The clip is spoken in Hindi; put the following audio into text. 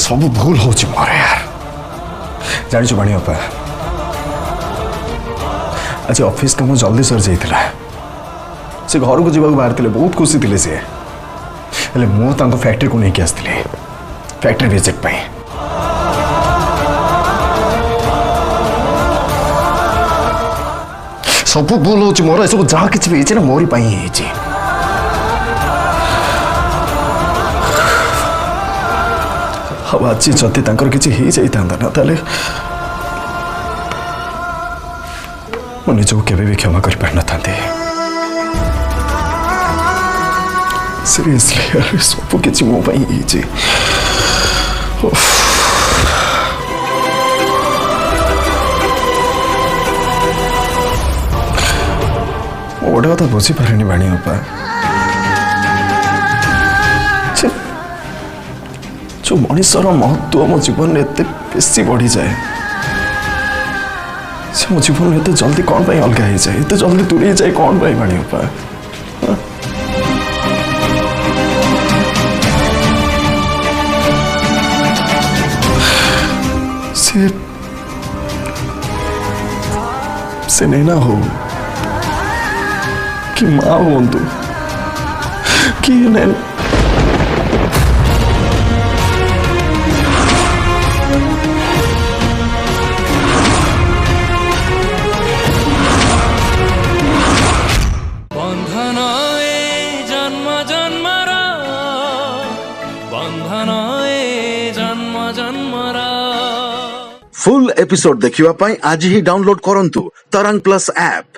सब भूल हो मोर यार जानी बाणी बापा आज ऑफिस काम जल्दी सर जाइए से घर को जावाक बाहर थे बहुत खुशी थे सी मु फैक्ट्री को लेकिन आसती फैक्ट्री विजिट पे सब भूल हो मोर सब जहाँ कि भी ना मोरी आज जदि किसी हो जाता ना ताले मु निजको केवे भी क्षमा कर पार न था सीरियसली यार सब किसी मो गोटे कथा बुझीपारे बाणी बापा जो मनीषर महत्व मो जीवन में एत बेसी बढ़ी जाए से मो जीवन में एत जल्दी कौन अलग हो जाए एत जल्दी दूरी जाए कौन बाणी बापा से नैना हो कि माँ हूँ कि नैना फुल एपिसोड देखिवा पाई आज ही डाउनलोड करंतु तरंग प्लस ऐप।